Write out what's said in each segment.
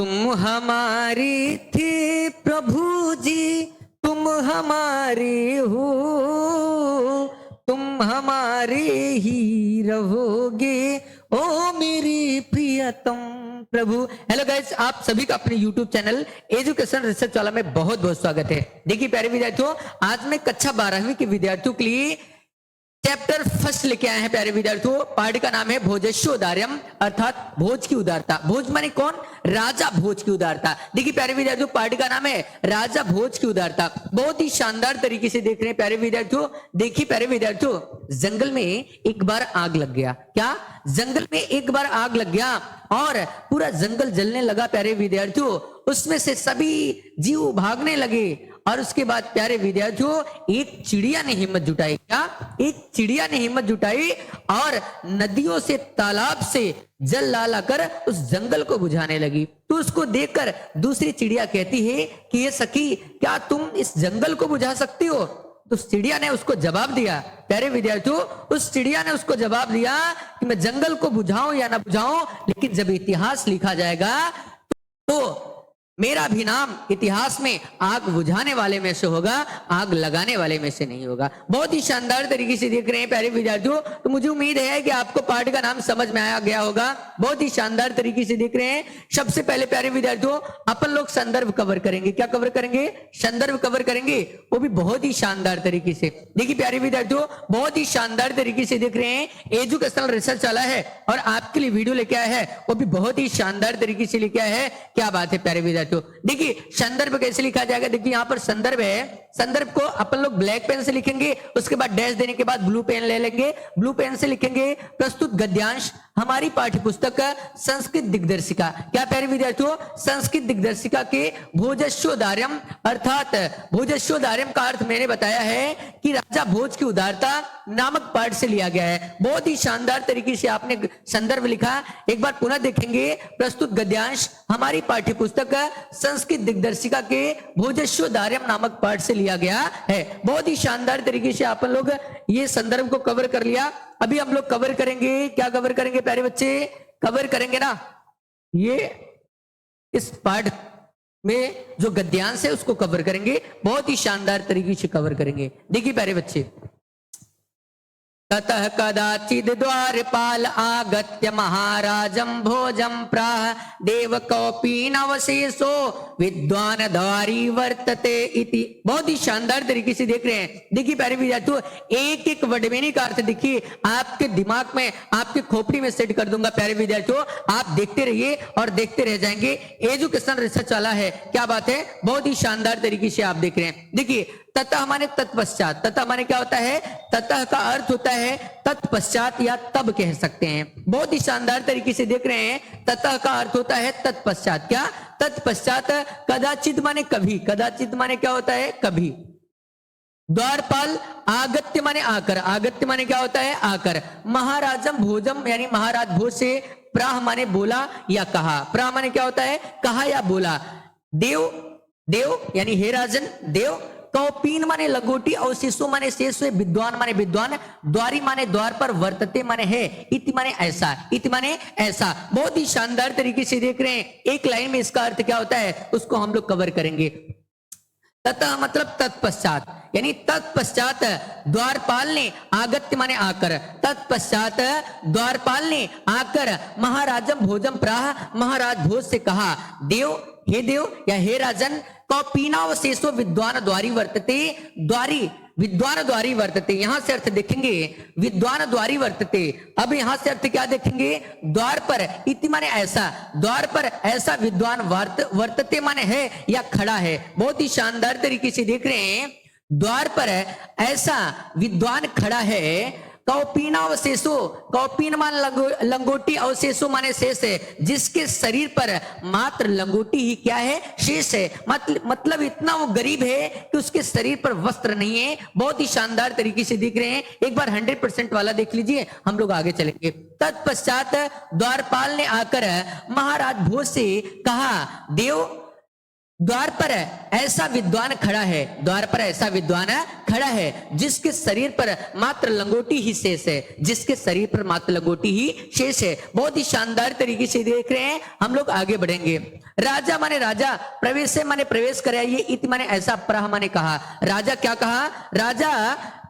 तुम हमारी थी प्रभु जी, तुम हमारे हो, तुम हमारे ही रहोगे ओ मेरी प्रियतम प्रभु। हेलो गाइस, आप सभी का अपने YouTube चैनल एजुकेशन रिसर्च वाला में बहुत बहुत स्वागत है। देखिए प्यारे विद्यार्थियों, आज मैं कक्षा 12वीं के विद्यार्थियों के लिए चैप्टर फर्स्ट लेके आए हैं। प्यारे विद्यार्थियों, पाठ का नाम है भोजस्योदार्यम, अर्थात भोज की उदारता। भोज माने कौन? राजा भोज की उदारता। देखिए प्यारे विद्यार्थियों, पाठ का नाम है राजा भोज की उदारता। बहुत ही शानदार तरीके से देख रहे हैं प्यारे विद्यार्थियों। देखिए प्यारे विद्यार्थियों, जंगल में एक बार आग लग गया। क्या? जंगल में एक बार आग लग गया और पूरा जंगल जलने लगा। प्यारे विद्यार्थियों, उसमें से सभी जीव भागने लगे और उसके बाद प्यारे विद्यार्थियों, एक चिड़िया ने हिम्मत जुटाई। क्या? एक चिड़िया ने हिम्मत जुटाई और नदियों से, तालाब से जल ला लाकर उस जंगल को बुझाने लगी। तो उसको देखकर दूसरी चिड़िया कहती है कि ये सखी, क्या तुम इस जंगल को बुझा सकती हो? तो उस चिड़िया ने उसको जवाब दिया। प्यारे विद्यार्थियों, उस चिड़िया ने उसको जवाब दिया कि मैं जंगल को बुझाऊं या ना बुझाऊं, लेकिन जब इतिहास लिखा जाएगा तो मेरा भी नाम इतिहास में आग बुझाने वाले में से होगा, आग लगाने वाले में से नहीं होगा। बहुत ही शानदार तरीके से देख रहे हैं प्यारे विद्यार्थियों। तो मुझे उम्मीद है कि आपको पाठ का नाम समझ में आया गया होगा। बहुत ही शानदार तरीके से देख रहे हैं। सबसे पहले प्यारे विद्यार्थियों, अपन लोग संदर्भ कवर करेंगे। क्या कवर करेंगे? संदर्भ कवर करेंगे, वो भी बहुत ही शानदार तरीके से। देखिए प्यारे विद्यार्थियों, बहुत ही शानदार तरीके से देख रहे हैं। एजुकेशनल रिसर्च वाला है और आपके लिए वीडियो लेके आया है, वो भी बहुत ही शानदार तरीके से लेके आया है। क्या बात है प्यारे विद्यार्थियों। देखिए संदर्भ कैसे लिखा जाएगा। देखिए यहां पर संदर्भ है। संदर्भ को अपन लोग ब्लैक पेन से लिखेंगे, उसके बाद डैश देने के बाद ब्लू पेन ले लेंगे। ब्लू पेन से लिखेंगे प्रस्तुत गद्यांश हमारी पाठ्य पुस्तक संस्कृत दिग्दर्शिका। क्या प्यारे विद्यार्थियों? संस्कृत दिग्दर्शिका के भोजस्योदार्यम, अर्थात भोजस्योदार्यम का अर्थ मैंने बताया है कि राजा भोज की उदारता नामक पाठ से लिया गया है। बहुत ही शानदार तरीके से आपने संदर्भ लिखा। एक बार पुनः देखेंगे, प्रस्तुत गद्यांश हमारी पाठ्य पुस्तक संस्कृत दिग्दर्शिका के भोजस्योदार्यम नामक पाठ से लिया गया है। बहुत ही शानदार तरीके से आप लोग ये संदर्भ को कवर कर लिया। अभी हम लोग कवर करेंगे, क्या कवर करेंगे प्यारे बच्चे? कवर करेंगे ना ये इस पाठ में जो गद्यांश है उसको कवर करेंगे। बहुत ही शानदार तरीके से कवर करेंगे। देखिए प्यारे बच्चे, ततः कदाचिद द्वारपाल आगत्य महाराजं भोजं प्राह देव कौपीनवशेषो विद्वान द्वारी वर्तते इति। बहुत ही शानदार तरीके से देख रहे हैं। देखिए प्यारे विद्यार्थियों, एक एक वर्ड में का अर्थ देखिए आपके दिमाग में, आपके खोपड़ी में सेट कर दूंगा। प्यारे विद्यार्थियों, आप देखते रहिए और देखते रह जाएंगे। एजुकेशन रिसर्च वाला है। क्या बात है, बहुत ही शानदार तरीके से आप देख रहे हैं। देखिए ततः माने तत्पश्चात। ततः माने क्या होता है? ततः का अर्थ होता है तत्पश्चात या तब कह सकते हैं। बहुत ही शानदार तरीके से देख रहे हैं। ततः का अर्थ होता है तत्पश्चात। क्या? तत्पश्चात। कदाचित माने कभी। कदाचित माने क्या होता है? कभी। द्वारपाल आगत्य माने आकर। आगत्य माने क्या होता है? आकर। महाराजम भोजम यानी महाराज भोज से, प्राह माने बोला या कहा। प्राह माने क्या होता है? कहा या बोला। देव, देव यानी हे राजन, देव। कौपीन माने लंगोटी और शिशु माने शेष, विद्वान माने विद्वान, द्वारी माने द्वार पर, वर्तते माने है, इति माने ऐसा, इति माने ऐसा। बहुत ही शानदार तरीके से देख रहे हैं। एक लाइन में इसका अर्थ क्या होता है उसको हम लोग कवर करेंगे। ततः मतलब तत्पश्चात, यानी तत्पश्चात द्वारपाल ने, आगत्य माने आकर, तत्पश्चात द्वारपाल ने आकर महाराजम भोजम प्राह, महाराज भोज से कहा, देव, हे देव या हे राजन, कौपीनावशेषो विद्वान द्वारी वर्तते। द्वारी, विद्वान द्वारी वर्तते, यहां से अर्थ देखेंगे विद्वान द्वारी वर्तते। अब यहां से अर्थ क्या देखेंगे? द्वार पर, इति माने ऐसा, द्वार पर ऐसा विद्वान वर्तते माने है या खड़ा है। बहुत ही शानदार तरीके से देख रहे हैं। द्वार पर ऐसा विद्वान खड़ा है। कौपीनावशेषो, कौपीन मान लंगोटी, अवशेषो माने शेष है, जिसके शरीर पर मात्र लंगोटी ही क्या है? शेष है। मतलब इतना वो गरीब है कि उसके शरीर पर वस्त्र नहीं है। बहुत ही शानदार तरीके से दिख रहे हैं। एक बार 100% वाला देख लीजिए, हम लोग आगे चलेंगे। तत्पश्चात द्वारपाल ने आकर महाराज भोज से कहा, देव, द्वार पर ऐसा विद्वान खड़ा है, द्वार पर ऐसा विद्वान खड़ा है जिसके शरीर पर मात्र लंगोटी ही शेष है, जिसके शरीर पर मात्र लंगोटी ही शेष है। बहुत ही शानदार तरीके से देख रहे हैं, हम लोग आगे बढ़ेंगे। राजा माने राजा, प्रवेश से माने प्रवेश कराइए, इति माने ऐसा, प्रह माने कहा। राजा क्या कहा? राजा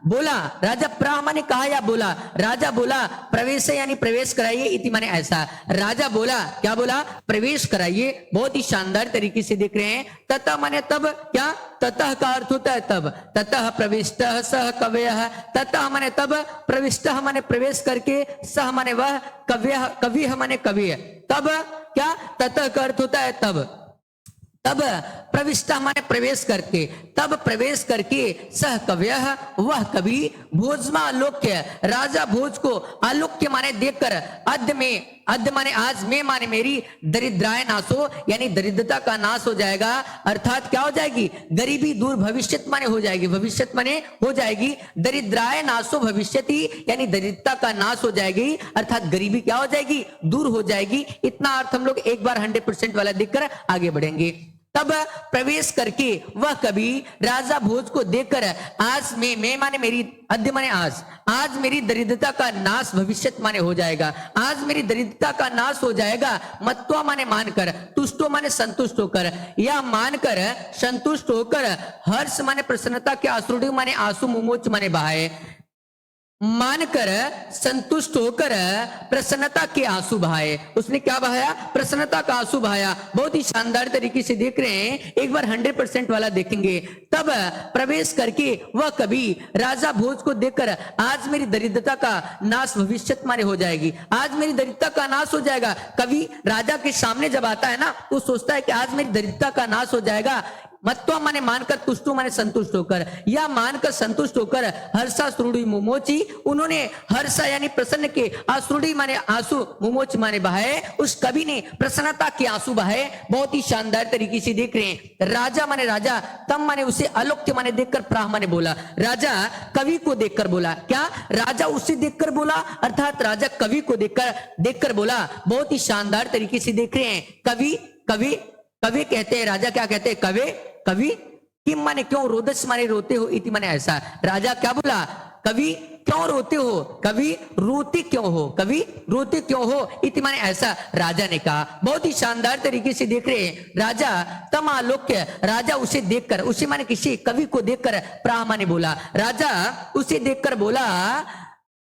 बोला, राजा प्रह माने कहा या बोला? राजा बोला प्रवेश से यानी प्रवेश कराइए, इति माने ऐसा। राजा बोला, क्या बोला? प्रवेश कराइए। बहुत ही शानदार तरीके से देख रहे हैं। ततः माने तब, क्या? ततः का अर्थ होता है तब। ततः प्रविष्टः सह कवयः, ततः माने तब, प्रविष्टः माने प्रवेश करके, सह माने वह, कवयः कविः माने कवि। तब क्या? ततः का अर्थ होता है तब। तब प्रविष्टा माने प्रवेश करके, तब प्रवेश करके, सह कव्यः वह कवि, भोजमा आलोक्य, राजा भोज को आलोक्य माने देखकर, अद्य में, अद्य माने आज, में माने मेरी, दरिद्राय नाशो यानी दरिद्रता का नाश हो जाएगा। अर्थात क्या हो जाएगी? गरीबी दूर, भविष्यत माने हो जाएगी, भविष्यत माने हो जाएगी। दरिद्राय नाशो भविष्यति यानी दरिद्रता का नाश हो जाएगी, अर्थात गरीबी क्या हो जाएगी? दूर हो जाएगी। इतना अर्थ हम लोग एक बार 100% वाला देखकर आगे बढ़ेंगे। तब प्रवेश करके वह कवि राजा भोज को देखकर, आज में माने मेरी, अद्य माने आज, आज मेरी दरिद्रता का नाश भविष्यत माने हो जाएगा, आज मेरी दरिद्रता का नाश हो जाएगा। मत्वा माने मानकर, तुष्टो माने संतुष्ट होकर, या मानकर संतुष्ट होकर, हर्ष माने प्रसन्नता के आंसू माने आंसू मुमोच माने बहाए, मानकर संतुष्ट होकर प्रसन्नता के आंसू बहाए। उसने क्या बहाया? प्रसन्नता का आंसू बहाया। बहुत ही शानदार तरीके से देख रहे हैं, एक बार 100% वाला देखेंगे। तब प्रवेश करके वह कवि राजा भोज को देखकर, आज मेरी दरिद्रता का नाश भविष्यत माने हो जाएगी, आज मेरी दरिद्रता का नाश हो जाएगा। कवि राजा के सामने जब आता है ना, तो सोचता है कि आज मेरी दरिद्रता का नाश हो जाएगा। मत्वा माने मानकर, तुष्टो माने संतुष्ट होकर, या मानकर संतुष्ट होकर, हर्षा श्रुड़ी मुमोची, उन्होंने हर्षा यानी प्रसन्न के, आश्रुड़ी माने आंसू, मुमोच माने बहाए, उस कवि ने प्रसन्नता के आंसू बहाए। बहुत ही शानदार तरीके से देख रहे हैं। राजा माने राजा, तम माने उसे, आलोक्य माने देखकर, प्राह माने बोला। राजा कवि को देखकर बोला, क्या? राजा उसे देखकर बोला, अर्थात राजा कवि को देखकर बोला। बहुत ही शानदार तरीके से देख रहे हैं। कवि कवि कवि कहते हैं, राजा क्या कहते हैं? कवि किम माने क्यों, रोदस माने रोते हो, इति माने ऐसा। राजा क्या बोला? कवि क्यों रोते हो, कवि रोते क्यों हो, कवि रोते क्यों हो, इति माने ऐसा राजा ने कहा। बहुत ही शानदार तरीके से देख रहे हैं। राजा तम आलोक्य, राजा उसे देखकर, उसे माने किसी कवि को देखकर, प्राह माने बोला। राजा उसे देखकर बोला,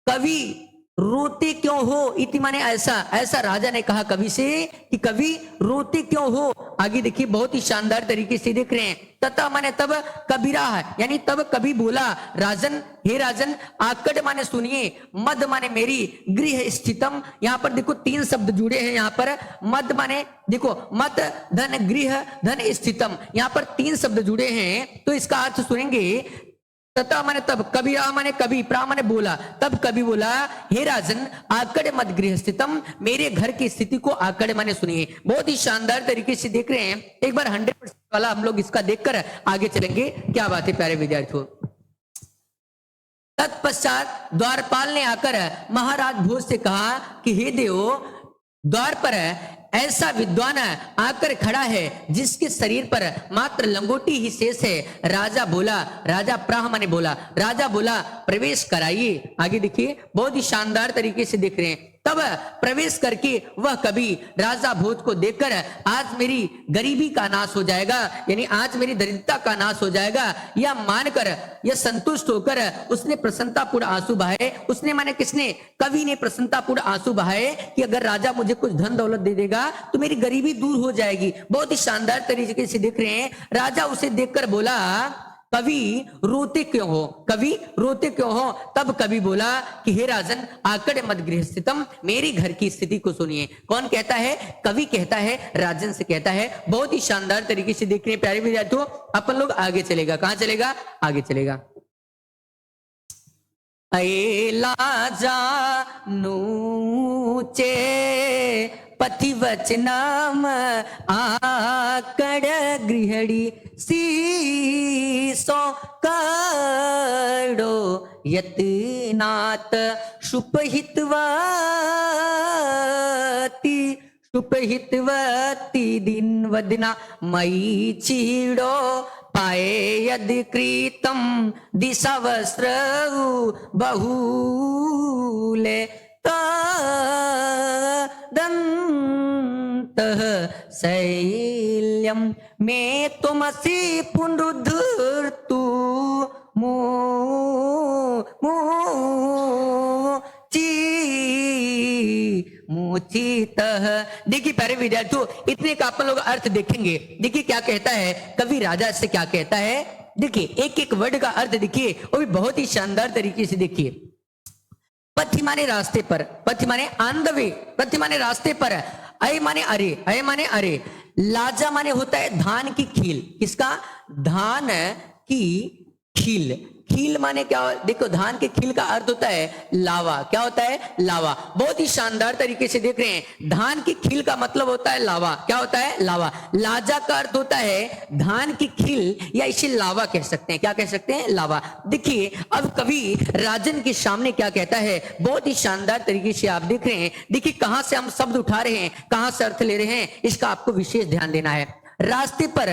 कवि रोते क्यों हो, इति माने ऐसा, ऐसा राजा ने कहा कवि से कि कवि रोते क्यों हो। आगे देखिए, बहुत ही शानदार तरीके से देख रहे हैं। तथा माने तब, कबीरा है यानी तब कवि बोला, राजन, हे राजन, आकड़ माने सुनिए, मद माने मेरी, गृह स्थितम, यहाँ पर देखो 3 शब्द जुड़े हैं। यहाँ पर मद माने, देखो मत, धन, गृह, धन, स्थितम, यहाँ पर 3 शब्द जुड़े हैं। तो इसका अर्थ सुनेंगे। तथा माने तब, कबीरा माने कवि, प्रा माने बोला, तब कवि बोला, हे राजन, आकड़ मत गृह स्थितम, मेरे घर की स्थिति को आकड़ माने सुनिए। बहुत ही शानदार तरीके से देख रहे हैं। एक बार 100% वाला हम लोग इसका देखकर आगे चलेंगे। क्या बात है प्यारे विद्यार्थियों। तत्पश्चात द्वारपाल ने आकर महाराज भोज से कहा कि हे देव, द्वार पर ऐसा विद्वान आकर खड़ा है जिसके शरीर पर मात्र लंगोटी ही शेष है। राजा बोला, राजा प्राह माने बोला, राजा बोला प्रवेश कराइए। आगे देखिए, बहुत ही शानदार तरीके से देख रहे हैं। तब प्रवेश करके वह कवि राजा भोज को देखकर, आज मेरी गरीबी का नाश हो जाएगा, यानी आज मेरी दरिद्रता का नाश हो जाएगा, या मानकर, यह संतुष्ट होकर उसने प्रसन्नतापूर्ण आंसू बहाए। उसने माने किसने? कवि ने प्रसन्नतापूर्ण आंसू बहाए कि अगर राजा मुझे कुछ धन दौलत दे देगा तो मेरी गरीबी दूर हो जाएगी। बहुत ही शानदार तरीके से देख रहे हैं। राजा उसे देखकर बोला, कवि रोते क्यों हो, कवि रोते क्यों हो। तब कवि बोला कि हे राजन, आकड़ मत गृह स्थितम, मेरी घर की स्थिति को सुनिए। कौन कहता है? कवि कहता है, राजन से कहता है। बहुत ही शानदार तरीके से देख रहे हैं प्यारे विद्यार्थियों। अपन लोग आगे चलेगा, कहां चलेगा? आगे चलेगा। अला जानूचे पति वचनाम, आकड़ गृहणी सीसो कड़ो, यतनात सुपहितवती, सुपहितवती दिन दीन वदना मयि छीड़ो पाए यदि कृतम दिशा वस्त्र बहुले दंतः शैल्यम में तुमसि पुनरुद्धर्तु मुचितः। देखिए प्यारे विद्यार्थियों, इतने का अपन लोग अर्थ देखेंगे। देखिए क्या कहता है कवि राजा से, क्या कहता है। देखिए एक एक वर्ड का अर्थ देखिए, वो भी बहुत ही शानदार तरीके से देखिए। पथि माने रास्ते पर, पथि माने ऑन द वे, पथि माने रास्ते पर, अय माने अरे, अय माने अरे, लाजा माने होता है धान की खील। किसका? धान की खील। खील माने क्या? देखो धान के खील का अर्थ होता है लावा। क्या होता है? लावा। बहुत ही शानदार तरीके से देख रहे हैं, धान की खील का मतलब होता है लावा। क्या होता है? लावा। लाजा का अर्थ होता है धान की खील, या इसे लावा कह सकते हैं। क्या कह सकते हैं? लावा। देखिए अब कवि राजन के सामने क्या कहता है, बहुत ही शानदार तरीके से आप देख रहे हैं। देखिए कहां से हम शब्द उठा रहे हैं, कहां से अर्थ ले रहे हैं, इसका आपको विशेष ध्यान देना है। रास्ते पर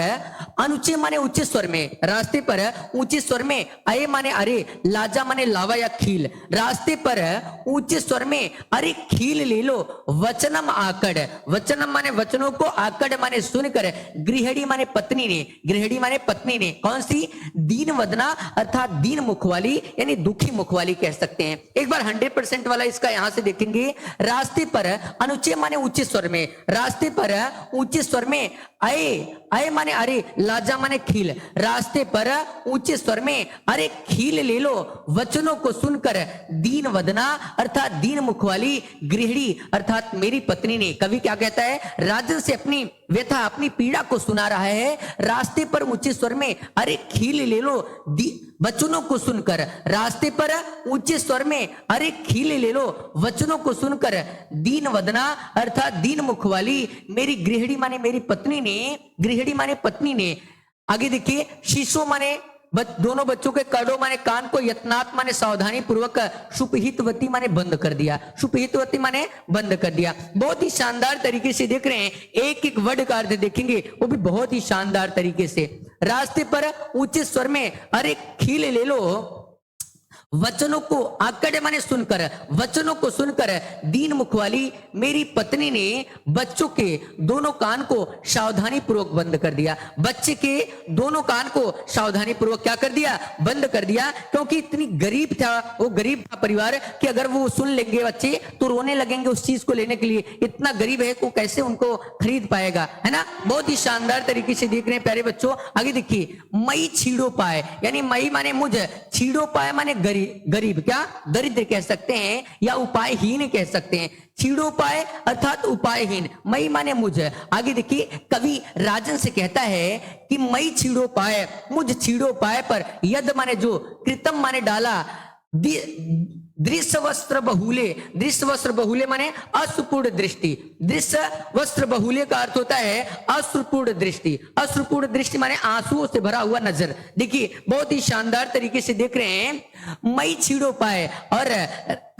अनुच्चे माने उच्च स्वर में, रास्ते पर ऊंचे स्वर में, अये माने अरे, लाजा माने लावा या खील। रास्ते पर ऊंचे स्वर में अरे खील ले लो, वचनम आकड़, वचनम माने वचनों को, आकड़ माने सुनकर, गृहिणी माने पत्नी ने, गृहिणी माने पत्नी ने, कौन सी? दीन वदना अर्थात दीन मुख वाली, यानी दुखी मुख वाली कह सकते हैं। एक बार 100% वाला इसका यहां से देखेंगे। रास्ते पर अनुच्चे माने ऊंचे स्वर में, रास्ते पर ऊंचे स्वर में, अये, अये माने अरे, लाजा माने खील। रास्ते पर ऊंचे स्वर में अरे खील ले लो, वचनों को सुनकर, दीन वदना अर्थात दीन मुख वाली, गृहिणी अर्थात मेरी पत्नी ने। कवि क्या कहता है? राजन से अपनी व्यथा, अपनी पीड़ा को सुना रहा है। रास्ते पर ऊंचे स्वर में अरे खील ले लो, वचनों को सुनकर। रास्ते पर ऊंचे स्वर में अरे खील ले लो, वचनों को सुनकर, दीन वदना अर्थात दीन मुख वाली, मेरी गृहिणी माने मेरी पत्नी ने, गृहिणी माने पत्नी ने। आगे देखिए, शीशो माने दोनों बच्चों के कड़ों माने कान को, यत्नात् माने सावधानी पूर्वक, सुपहितवती माने बंद कर दिया, सुपहितवती माने बंद कर दिया। बहुत ही शानदार तरीके से देख रहे हैं, एक एक वर्ड का अर्थ देखेंगे, वो भी बहुत ही शानदार तरीके से। रास्ते पर ऊंचे स्वर में अरे खील ले लो, वचनों को, आकड़े माने सुनकर, वचनों को सुनकर, दीन मुख वाली मेरी पत्नी ने बच्चों के दोनों कान को सावधानी पूर्वक बंद कर दिया। बच्चे के दोनों कान को सावधानी पूर्वक क्या कर दिया? बंद कर दिया। क्योंकि इतनी गरीब था, वो गरीब था परिवार कि अगर वो सुन लेंगे बच्चे तो रोने लगेंगे उस चीज को लेने के लिए। इतना गरीब है को कैसे उनको खरीद पाएगा, है ना। बहुत ही शानदार तरीके से देख रहे हैं प्यारे बच्चों। आगे देखिए, मई छीड़ो पाए, यानी मई माने मुझ, छीड़ो पाए माने गरीब, गरीब क्या? दरिद्र कह सकते हैं, या उपायहीन कह सकते हैं। छीड़ो पाए अर्थात उपायहीन, मई माने मुझ। आगे देखिए, कवि राजन से कहता है कि मई छीड़ो पाए, मुझ छीड़ो पाए पर, यद माने जो, कृतम माने डाला, दृश्य वस्त्र बहुले, दृश्य वस्त्र बहुले माने अश्रुपूर्ण दृष्टि। दृश्य वस्त्र बहुले का अर्थ होता है अश्रुपूर्ण दृष्टि। अश्रुपूर्ण दृष्टि माने आंसुओं से भरा हुआ नजर। देखिए बहुत ही शानदार तरीके से देख रहे हैं, मई छीड़ो पाए। और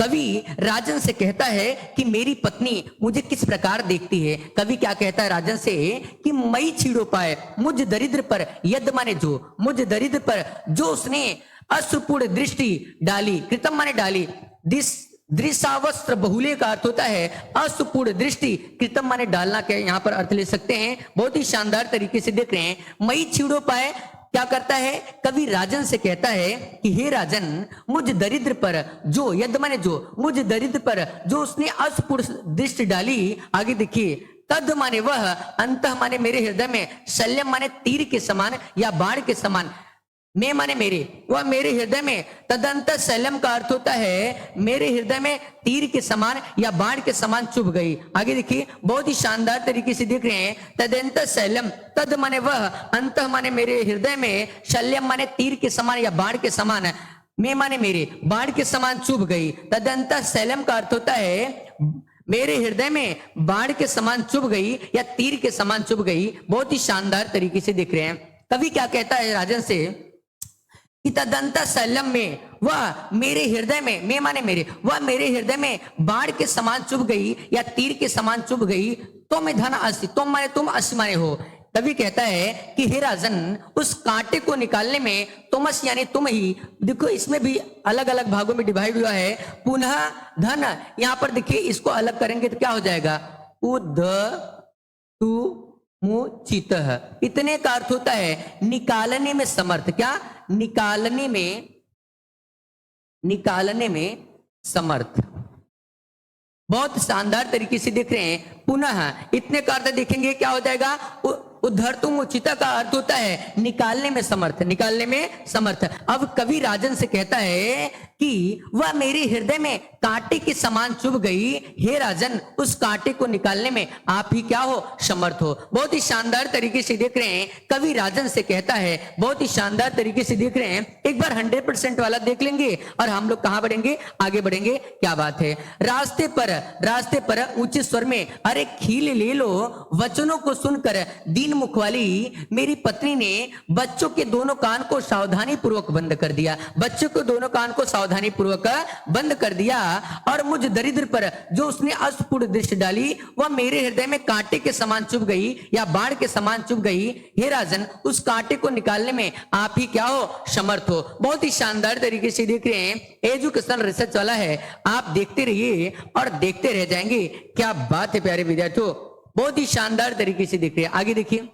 कवि राजन से कहता है कि मेरी पत्नी मुझे किस प्रकार देखती है। कवि क्या कहता है राजन से कि मई छीड़ो पाए, मुझ दरिद्र पर, यद माने जो, मुझ दरिद्र पर जो उसने अश्रुपूर्ण दृष्टि डाली, कृतम माने डाली, दृश्यावस्त्र बहुले का अर्थ होता है अश्रुपूर्ण दृष्टि, कृतम माने डालना के यहाँ पर अर्थ ले सकते हैं। बहुत ही शानदार तरीके से देख रहे हैं, मई छीड़ो पाए क्या करता है, कवि राजन से कहता है कि हे राजन, मुझ दरिद्र पर जो, यद माने जो, मुझ दरिद्र पर जो उसने अश्रुपूर्ण दृष्टि डाली। आगे देखिए, तद माने वह, अंतः माने मेरे हृदय में, शल्यम माने तीर के समान या बाण के समान, मैं माने मेरे, वह मेरे हृदय में, तदंत शैलम का अर्थ होता है मेरे हृदय में तीर के समान या बाण के समान चुभ गई। आगे देखिए बहुत ही शानदार तरीके से देख रहे हैं, तदंत शैलम, तद माने वह, अंत माने मेरे हृदय में, शल्यम माने तीर के समान या बाण के समान, मैं माने मेरे, बाण के समान चुभ गई। तदंत शैलम का अर्थ होता है मेरे हृदय में बाण के समान चुभ गई या तीर के समान चुभ गई। बहुत ही शानदार तरीके से देख रहे हैं। कवि क्या कहता है राजन से, तदंत शैलम में वह मेरे हृदय में, मैं माने मेरे, वह मेरे हृदय में बाढ़ के समान चुभ गई या तीर के समान चुभ गई तो मैं धन असी, तुम माने तुम असी माने हो। तभी कहता है कि हे राजन, उस कांटे को निकालने में तुमस यानी तुम ही, देखो इसमें भी अलग अलग भागों में डिवाइड हुआ है। पुनः धन, यहां पर देखिए इसको अलग करेंगे तो क्या हो जाएगा, उद तु मुचित, इतने का अर्थ होता है निकालने में समर्थ। क्या, निकालने में समर्थ। बहुत शानदार तरीके से देख रहे हैं। पुनः इतने का अर्थ देखेंगे क्या हो जाएगा, उद्धर्तुम उचिता का अर्थ होता है निकालने में समर्थ, निकालने में समर्थ। अब कवि राजन से कहता है कि वह मेरे हृदय में कांटे के समान चुभ गई, हे राजन उस कांटे को निकालने में आप ही क्या हो, समर्थ हो। बहुत ही शानदार तरीके से देख रहे हैं, कवि राजन से कहता है, बहुत ही शानदार तरीके से देख रहे हैं। एक बार 100% वाला देख लेंगे और हम लोग कहां बढ़ेंगे, आगे बढ़ेंगे। क्या बात है, रास्ते पर ऊंचे स्वर में अरे खील ले लो, वचनों को सुनकर दीन मुख वाली मेरी पत्नी ने बच्चों के दोनों कान को सावधानी पूर्वक बंद कर दिया, बच्चों को दोनों कान को सावधानी पूर्वक बंद कर दिया। और मुझ दरिद्र पर जो उसने अष्टपूर्ण दृष्टि डाली वह मेरे हृदय में कांटे के समान चुभ गई या बाढ़ के समान चुभ गई। हे राजन उस कांटे को निकालने में आप ही क्या हो, समर्थ हो। बहुत ही शानदार तरीके से देख रहे हैं, एजुकेशन रिसर्च वाला है, आप देखते रहिए और देखते रह जाएंगे। क्या बात है प्यारे विद्यार्थियों, बहुत ही शानदार तरीके से देख रहे हैं। आगे देखिए,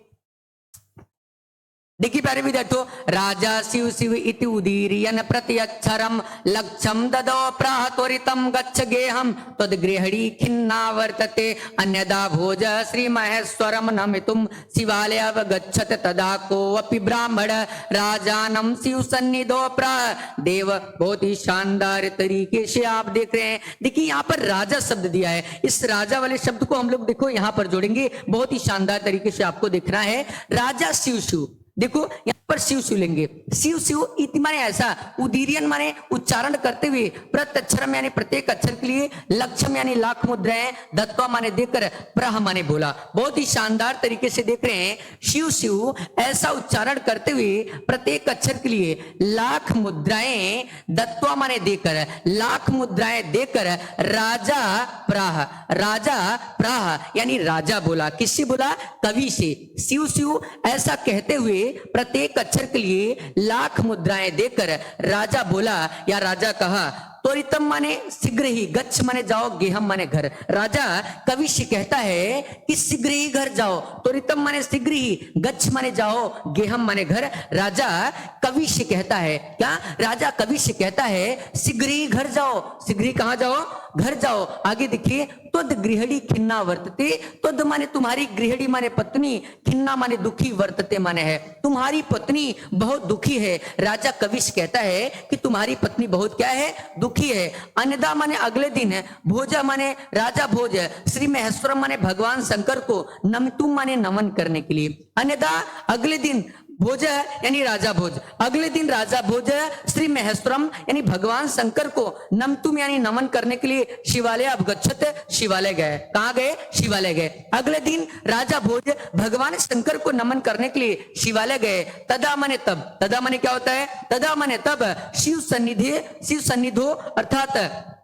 देखिए प्यारे विद्यार्थियों, राजा शिव शिव इति उदीर्यन प्रत्यक्षरम लक्ष्यम ददो प्राह त्वरितम गच्छ गेहम तद्गृहणी खिन्ना वर्तते अन्यदा भोज श्री महेश्वरम नमितुम शिवालय गच्छत तदा कोऽपि ब्राह्मण राजानम शिव सन्निधो प्राह देव। बहुत ही शानदार तरीके से आप देख रहे हैं। देखिए यहाँ पर राजा शब्द दिया है, इस राजा वाले शब्द को हम लोग देखो यहाँ पर जोड़ेंगे। बहुत ही शानदार तरीके से आपको देखना है, राजा शिव शिव, देखो यहाँ पर शिव शिव लेंगे, शिव शिव इति माने ऐसा, उदीरियन माने उच्चारण करते हुए, प्रत्यक्षरम यानी प्रत्येक अक्षर के लिए, लक्ष्यम यानी लाख मुद्राएं, दत्वा माने देकर, प्रह माने बोला। बहुत ही शानदार तरीके से देख रहे हैं, शिव शिव ऐसा उच्चारण करते हुए प्रत्येक अक्षर के लिए लाख मुद्राएं, दत्वा माने देकर, लाख मुद्राएं देकर राजा प्राह, राजा प्राह यानी राजा बोला। किससे बोला, कवि से। शिव शिव ऐसा कहते हुए प्रत्येक अक्षर के लिए लाख मुद्राएं देकर राजा बोला या राजा कहा। त्वरितम माने शीघ्र ही, गच्छ माने जाओ, गेहम माने घर। राजा कवि से कहता है कि शीघ्र ही घर जाओ, त्वरितम माने शीघ्र ही, गच्छ माने जाओ, गेहम माने घर। राजा कवि से कहता है, क्या, राजा कवि से कहता है शीघ्र ही घर जाओ, शीघ्र ही कहां जाओ, घर जाओ। आगे देखिए, त्वद गृहणी खिन्ना वर्तते, त्वद माने तुम्हारी, गृहणी माने पत्नी, खिन्ना माने दुखी, वर्तते माने है तुम्हारी पत्नी बहुत दुखी है। राजा कवि से कहता है कि तुम्हारी पत्नी बहुत क्या है, दुखी है। अन्यदा माने अगले दिन है, भोजा माने राजा भोज, श्री महेश्वरम माने भगवान शंकर को, नमतुम माने नमन करने के लिए। अन्यदा अगले दिन भोज यानी राजा भोज, अगले दिन राजा भोज श्री महेश्वरम यानी भगवान शंकर को, नमतुम यानी नमन करने के लिए शिवालय अवगच्छत, शिवालय गए। कहां गए, शिवालय गए। अगले दिन राजा भोज भगवान शंकर को नमन करने के लिए शिवालय गए। तदा माने तब, तदा माने क्या होता है, तदा माने तब, शिव सन्निधि, शिव सन्निधो अर्थात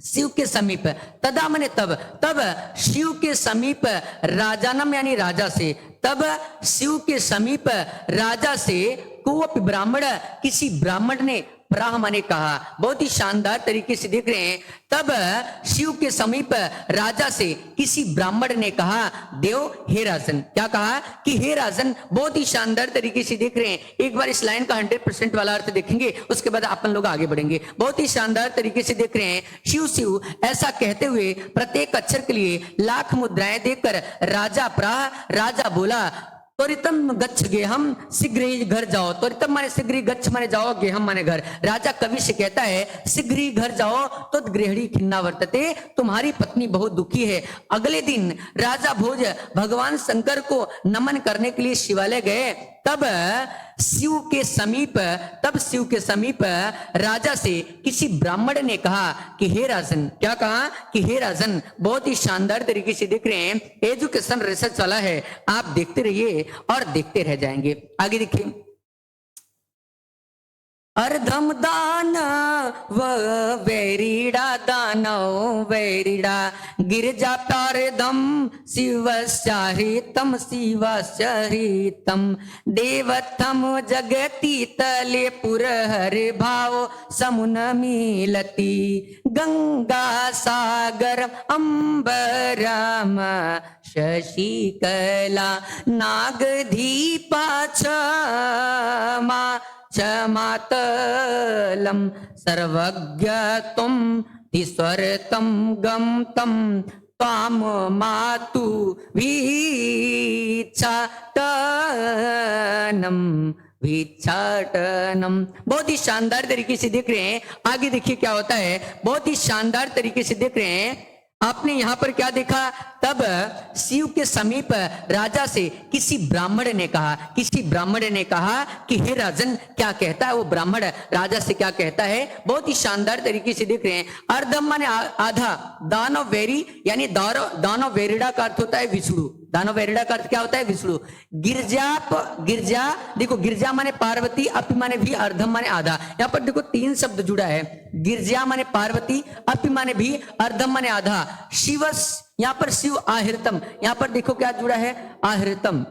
शिव के समीप, तदा माने तब, तब शिव के समीप, राजानम यानी राजा से, तब शिव के समीप राजा से कोई ब्राह्मण, किसी ब्राह्मण ने प्राह माने कहा। बहुत ही शानदार तरीके से देख रहे हैं, तब शिव के समीप राजा से किसी ब्राह्मण ने कहा, देव हे राजन, क्या कहा कि हे राजन। बहुत ही शानदार तरीके से देख रहे हैं। एक बार इस लाइन का 100% वाला अर्थ देखेंगे, उसके बाद अपन लोग आगे बढ़ेंगे। बहुत ही शानदार तरीके से देख रहे हैं, शिव शिव ऐसा कहते हुए प्रत्येक अक्षर के लिए लाख मुद्राएं देकर राजा प्राह, राजा बोला, त्वरितम गच्छ गेहम, शीघ्र ही घर जाओ। त्वरितम माने शीघ्र ही, गच्छ माने जाओ, गेहम माने घर। राजा कवि से कहता है शीघ्र ही घर जाओ, तो गृहिणी खिन्ना वर्तते, तुम्हारी पत्नी बहुत दुखी है। अगले दिन राजा भोज भगवान शंकर को नमन करने के लिए शिवालय गए। तब शिव के समीप, तब शिव के समीप राजा से किसी ब्राह्मण ने कहा कि हे राजन, क्या कहा कि हे राजन। बहुत ही शानदार तरीके से देख रहे हैं, एजुकेशन रिसर्च वाला है, आप देखते रहिए और देखते रह जाएंगे। आगे देखिए, अर्धम दानव वैरीडा दानव वैरीडा गिरिजाप्तार्धम शिवस्याहृतम शिवस्याहृतम देवत्थम जगति तले पुरहर भाव समुन मिलति गंगा सागर अंबरम शशिकला नागधीपा क्षमा क्षमातलम सर्वज्ञ तुम ईश्वरतम गमतम त्वाम मातु भिक्षाटनम भिक्षाटनम। बहुत ही शानदार तरीके से देख रहे हैं। आगे देखिए क्या होता है, बहुत ही शानदार तरीके से देख रहे हैं। आपने यहां पर क्या देखा, तब शिव के समीप राजा से किसी ब्राह्मण ने कहा कि हे राजन, क्या कहता है वो ब्राह्मण राजा से क्या कहता है, बहुत ही शानदार तरीके से देख रहे हैं। अर्धम माने आधा, दानव वेरी यानी दानव वेरिडा का अर्थ होता है विष्णु, दानव वेरिडा का अर्थ क्या होता है विष्णु। गिरजा देखो, गिरजा माने पार्वती, अपि माने भी, अर्धम माने आधा। यहाँ पर देखो 3 शब्द जुड़ा है, गिरजा माने पार्वती, अपि माने भी, अर्धम माने आधा। शिवस, यहाँ पर शिव आहृतम, यहाँ पर देखो क्या जुड़ा है आहृतम।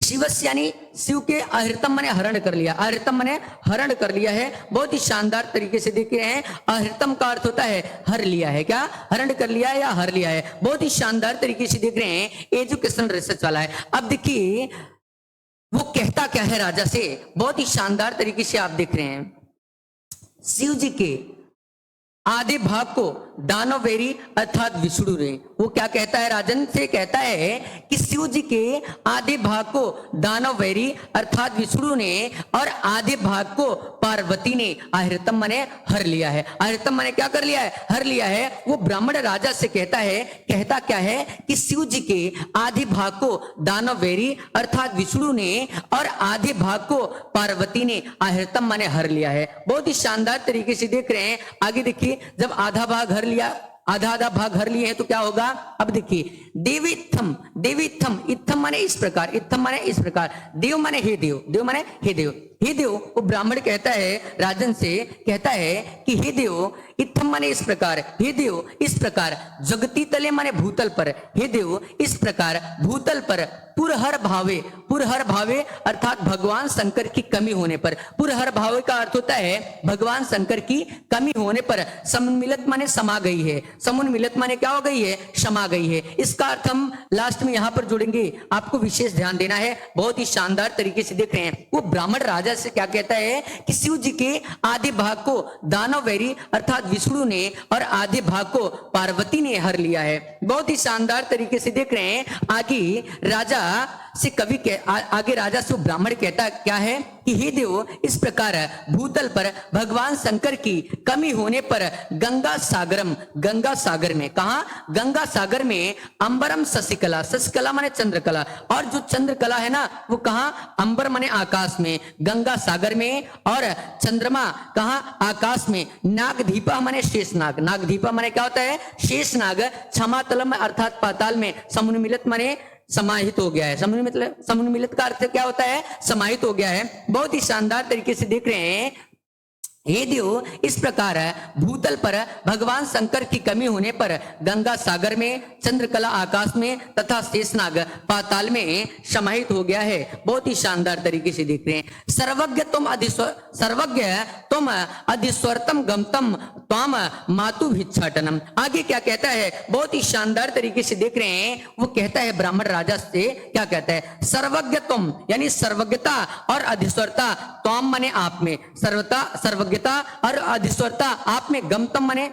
शिवस यानी शिव के, आहृतम माने हरण कर लिया, आहृतम माने हरण कर लिया है। बहुत ही शानदार तरीके से देख रहे हैं। आहृतम का अर्थ होता है हर लिया है, क्या हरण कर लिया है या हर लिया है। बहुत ही शानदार तरीके से देख रहे हैं, एजुकेशन रिसर्च वाला है। अब देखिए वो कहता क्या है राजा से, बहुत ही शानदार तरीके से आप देख रहे हैं। शिव जी के आधे भाग को दानवेरी अर्थात विष्णु ने, वो क्या कहता है राजन से, कहता है कि शिव जी के आधे भाग को दानवेरी अर्थात विष्णु ने और आधे भाग को पार्वती ने आहृतम माने हर लिया है। आहृतम माने क्या कर लिया है, हर लिया है। वो ब्राह्मण राजा से कहता है, कहता क्या है कि शिव जी के आधे भाग को दानवेरी अर्थात विष्णु ने और आधे भाग को पार्वती ने आहृतम माने हर लिया है। बहुत ही शानदार तरीके से देख रहे हैं। आगे देखिए, जब आधा भाग हर लिया, आधा भाग हर लिए हैं तो क्या होगा। अब देखिए, देवीत्थम, देवीत्थम, इत्थम माने इस प्रकार, इत्थम माने इस प्रकार, देव माने हे देव, देव माने हे देव, हे देव। वो ब्राह्मण कहता है राजन से, कहता है कि हे देव, इत्थम माने इस प्रकार, हे देव इस प्रकार, जगती तले माने भूतल पर, हे देव इस प्रकार भूतल पर पुरहर भावे, पुरहर भावे अर्थात भगवान शंकर की कमी होने पर, पुरहर भावे का अर्थ होता है भगवान शंकर की कमी होने पर, समुन्मिलित माने समा गई है, समुन्मिलित माने क्या हो गई है, समा गई है। इसका अर्थ हम लास्ट में यहां पर जोड़ेंगे, आपको विशेष ध्यान देना है। बहुत ही शानदार तरीके से देख रहे हैं। वो ब्राह्मण राजा से क्या कहता है कि शिव जी के आधे भाग को दानवेरी अर्थात विष्णु ने और आधे भाग को पार्वती ने हर लिया है। बहुत ही शानदार तरीके से देख रहे हैं। आगे राजा से कवि के आगे राजा से ब्राह्मण कहता क्या है कि हे देव, इस प्रकार भूतल पर भगवान शंकर की कमी होने पर गंगा सागरम, गंगा सागर में, कहा गंगा सागर में, अंबरम शशिकला, शशिकला माने चंद्रकला, और जो चंद्रकला है ना वो कहा, अंबर माने आकाश में, गंगा सागर में, और चंद्रमा कहा आकाश में, नागधीपा माने शेषनाग, नागधीपा माने क्या होता है शेषनाग, क्षमातलम अर्थात पाताल में, समुन्मिलित माने समाहित हो गया है। समुन्मिलित का अर्थ क्या होता है, समाहित हो गया है। बहुत ही शानदार तरीके से देख रहे हैं। हे देव, इस प्रकार भूतल पर भगवान शंकर की कमी होने पर गंगा सागर में, चंद्रकला आकाश में तथा शेषनाग पाताल में समाहित हो गया है। बहुत ही शानदार तरीके से देख रहे हैं। सर्वज्ञ तुम अधिस्वरतम गमतम त्वाम मातु भिक्षाटनम। आगे क्या कहता है, बहुत ही शानदार तरीके से देख रहे हैं। वो कहता है ब्राह्मण राजा से, क्या कहता है, सर्वज्ञ तुम यानी सर्वज्ञता और अधिस्वरता, त्वाम माने आप में, सर्वज्ञता और अधिस्वरता आप में, गमतम माने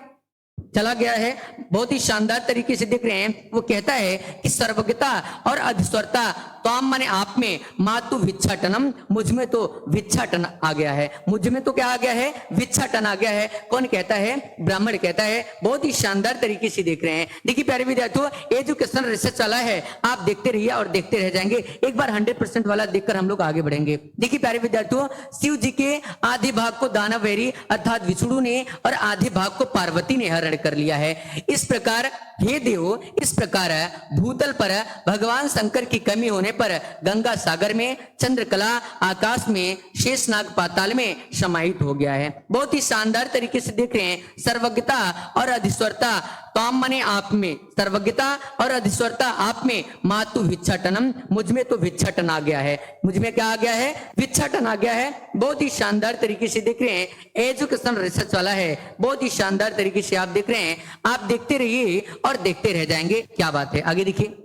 चला गया है। बहुत ही शानदार तरीके से देख रहे हैं। वो कहता है कि सर्वज्ञता और अधिस्वरता, त्वाम माने आप में, मातु भिक्षाटनम, मुझ में तो भिक्षाटन आ गया है, मुझ में तो क्या आ गया है, भिक्षाटन आ गया है। कौन कहता है, ब्राह्मण कहता है। बहुत ही शानदार तरीके से देख रहे हैं। देखिए प्यारे विद्यार्थियों, एजुकेशन रिसर्च वाला है, आप देखते रहिए और देखते रह जाएंगे। एक बार 100% वाला देखकर हम लोग आगे बढ़ेंगे। देखिए प्यारे विद्यार्थियों, शिव जी के आधे भाग को दानवेरी अर्थात विष्णु ने और आधे भाग को पार्वती ने हरण कर लिया है। इस प्रकार हे देव, इस प्रकार भूतल पर भगवान शंकर की कमी होने होने पर गंगा सागर में, चंद्रकला आकाश में, शेषनाग पाताल में समाहित हो गया है। बहुत ही शानदार तरीके से देख रहे हैं। सर्वज्ञता और अधीश्वरता ताम माने आप में, सर्वज्ञता और अधीश्वरता आप में, मातु भिक्षाटनम, मुझ में तो भिक्षाटन आ गया है। मुझ में क्या आ गया है? भिक्षाटन आ गया है। बहुत ही शानदार तरीके से देख रहे हैं। एजुकेशन रिसर्च वाला है, बहुत ही शानदार तरीके से आप देख रहे हैं। आप देखते रहिए और देखते रह जाएंगे। क्या बात है, आगे देखिए।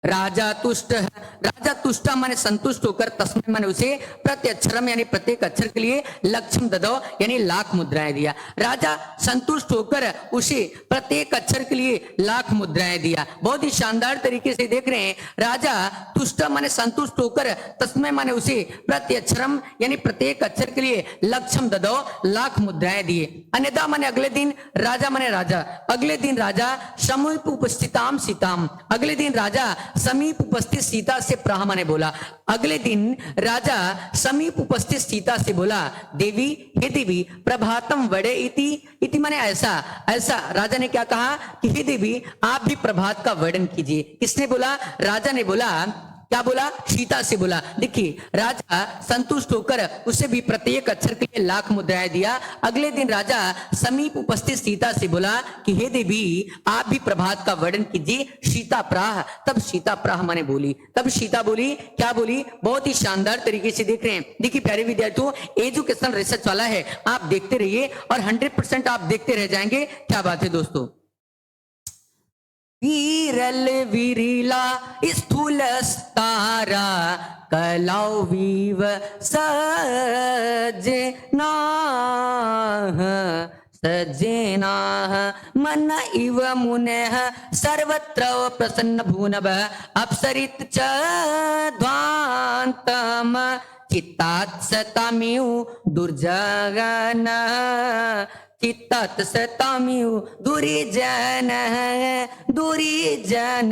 राजा तुष्ट, राजा तुष्ट माने संतुष्ट होकर, तस्मै माने उसे, प्रत्यक्षरम यानी प्रत्येक अक्षर के लिए, लक्ष्म ददो यानी लाख मुद्राएं दिया। राजा संतुष्ट होकर उसे प्रत्येक अक्षर के लिए लाख मुद्राएं दिया। बहुत ही शानदार तरीके से देख रहे हैं। राजा तुष्ट माने संतुष्ट होकर, तस्मै माने उसे, प्रत्यक्षरम यानी प्रत्येक अक्षर के लिए, लक्ष्म ददो लाख मुद्राएं दिए। अन्यथा माने अगले दिन, राजा माने राजा, अगले दिन राजा समीप उपस्थिताम सीताम, अगले दिन राजा समीप उपस्थित सीता से प्राह माने बोला। अगले दिन राजा समीप उपस्थित सीता से बोला, देवी, हे देवी, प्रभातम वड़े इति माने ऐसा ऐसा। राजा ने क्या कहा कि हे देवी, आप भी प्रभात का वर्णन कीजिए। किसने बोला? राजा ने बोला। क्या बोला? सीता से बोला। देखिए, राजा संतुष्ट होकर उसे भी प्रत्येक अक्षर के लिए लाख मुद्राएं दिया। अगले दिन राजा समीप उपस्थित सीता से बोला कि हे देवी, आप भी प्रभात का वर्णन कीजिए। सीता प्राह, तब सीता प्राह माने बोली। तब सीता बोली, क्या बोली? बहुत ही शानदार तरीके से देख रहे हैं। देखिए प्यारे विद्यार्थियों, एजुकेशन रिसर्च वाला है, आप देखते रहिए और 100% आप देखते रह जाएंगे। क्या बात है दोस्तों? वीरल विरीला स्थूल स्तारा, कलाउ वीव सजना, सजेना मन इव मुनेः, सर्वत्र प्रसन्न भूनभ, अप्सरित च ध्वान्तम, चित्तात् सतामिउ दुर्जगन, चित्तात सतामिउ दुरीजन, दुरीजन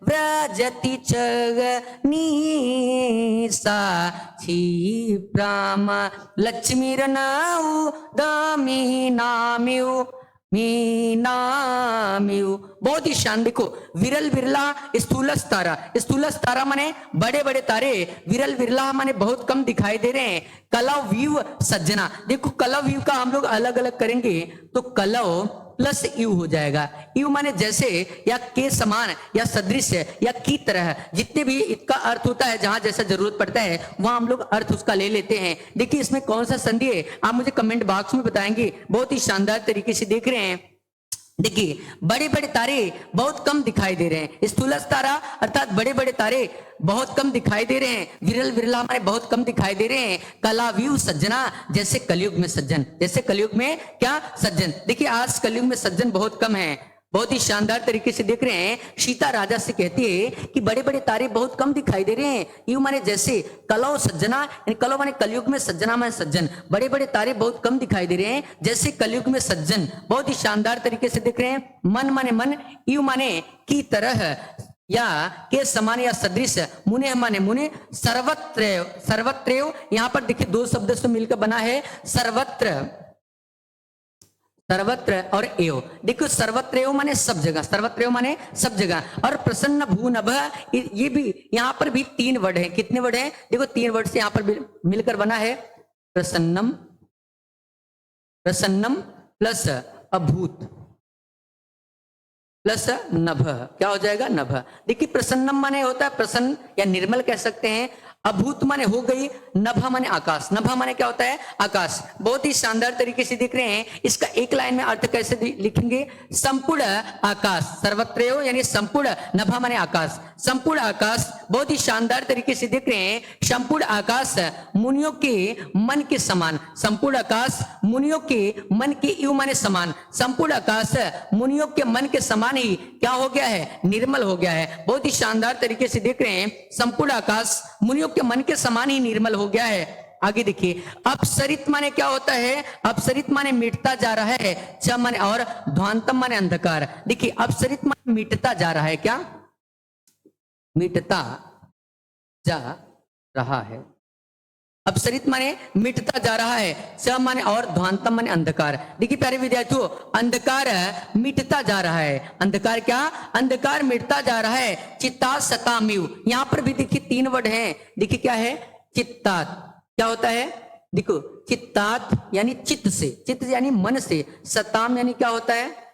व्रजति च निसा, क्षिप्राम लक्ष्मीर्नौ दमीनामिउ मीनामिउ। बहुत ही शान। देखो, विरल विरला स्थूल तारा, स्थूल तारा माने बड़े बड़े तारे, विरल विरला माने बहुत कम दिखाई दे रहे हैं। कलव व्यू सज्जना, देखो कलव व्यू का हम लोग अलग अलग करेंगे तो कलव प्लस यू हो जाएगा। यू माने जैसे, या के समान, या सदृश, या की तरह, जितने भी इसका अर्थ होता है, जहां जैसा जरूरत पड़ता है वहां हम लोग अर्थ उसका ले लेते हैं। देखिए इसमें कौन सा संधि है, आप मुझे कमेंट बॉक्स में बताएंगे। बहुत ही शानदार तरीके से देख रहे हैं। देखिए, बड़े बड़े तारे बहुत कम दिखाई दे रहे हैं। स्थूल तारा अर्थात बड़े बड़े तारे बहुत कम दिखाई दे रहे हैं। विरल विरला हमारे बहुत कम दिखाई दे रहे हैं। कलाव्यू सज्जना, जैसे कलयुग में सज्जन, जैसे कलयुग में क्या? सज्जन। देखिए आज कलयुग में सज्जन बहुत कम है। बहुत ही शानदार तरीके से देख रहे हैं। सीता राजा से कहती है कि बड़े बड़े तारे बहुत कम दिखाई दे रहे हैं। यू माने जैसे, कलौ सज्जना, कलौ माने कलयुग में, सज्जना माने सज्जन, बड़े बड़े तारे बहुत कम दिखाई दे रहे हैं जैसे कलयुग में सज्जन। बहुत ही शानदार तरीके से देख रहे हैं। मन माने मन, यू माने की तरह, या के समान या सदृश, मुने माने मुने, सर्वत्र, सर्वत्र यहां पर देखिए दो शब्द से मिलकर बना है सर्वत्र, सर्वत्र और एव। देखो सर्वत्र एव माने सब जगह, सर्वत्र एव माने सब जगह। और प्रसन्न भूनभ, ये भी यहाँ पर भी तीन वर्ड है। कितने वर्ड है? देखो तीन वर्ड से यहाँ पर मिलकर बना है प्रसन्नम, प्रसन्नम प्लस अभूत प्लस नभ, क्या हो जाएगा? नभ। देखिए प्रसन्नम माने होता है प्रसन्न या निर्मल कह सकते हैं। अभूत माने हो गई, नभा माने आकाश, नभा माने क्या होता है? आकाश। बहुत ही शानदार तरीके से दिख रहे हैं। इसका एक लाइन में अर्थ कैसे लिखेंगे? संपूर्ण आकाश, सर्वत्रयो यानी संपूर्ण, नभा माने आकाश, संपूर्ण आकाश। बहुत ही शानदार तरीके से दिख रहे हैं। संपूर्ण आकाश मुनियों के मन के समान, संपूर्ण आकाश मुनियों के मन के, यू माने समान, संपूर्ण आकाश मुनियों के मन के समान ही क्या हो गया है? निर्मल हो गया है। बहुत ही शानदार तरीके से देख रहे हैं। संपूर्ण आकाश मुनियों के मन के समान ही निर्मल हो गया है। आगे देखिए, अपसरित माने क्या होता है? अपसरित माने मिटता जा रहा है, च माने और, ध्वांतम माने अंधकार। देखिए अपसरित माने मिटता जा रहा है, क्या? मिटता जा रहा है। अपसरित माने मिटता जा रहा है, च माने और, ध्वांतम माने अंधकार। देखिए प्यारे विद्यार्थियों, अंधकार मिटता जा रहा है। अंधकार क्या? अंधकार मिटता जा रहा है। चित्ता सतामिव, यहां पर भी देखिए 3 वर्ड हैं। देखिए क्या है? चित्तात, क्या होता है? देखो चित्तात यानी चित्त से, चित्त यानी मन से, सताम यानी क्या होता है?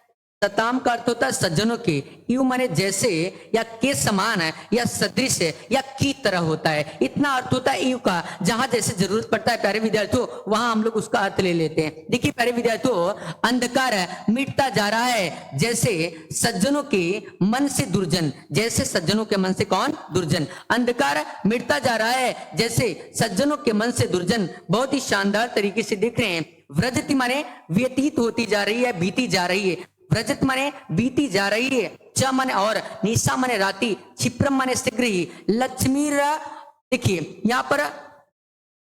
सताम का अर्थ होता है सज्जनों के, यू माने जैसे या के समान है या सदृश है या की तरह होता है, इतना अर्थ होता है यू का। जहां जैसे जरूरत पड़ता है प्यारे विद्यार्थियों, वहां हम लोग उसका अर्थ ले लेते हैं। देखिए प्यारे विद्यार्थियों, अंधकार मिटता जा रहा है जैसे सज्जनों के मन से दुर्जन, जैसे सज्जनों के मन से कौन? दुर्जन। अंधकार मिटता जा रहा है जैसे सज्जनों के मन से दुर्जन। बहुत ही शानदार तरीके से देख रहे हैं। व्रजति माने व्यतीत होती जा रही है, बीती जा रही है। व्रजत माने बीती जा रही है, च माने और, निशा माने राती, क्षिप्रम माने शीघ्र ही, लक्ष्मी। देखिए यहां पर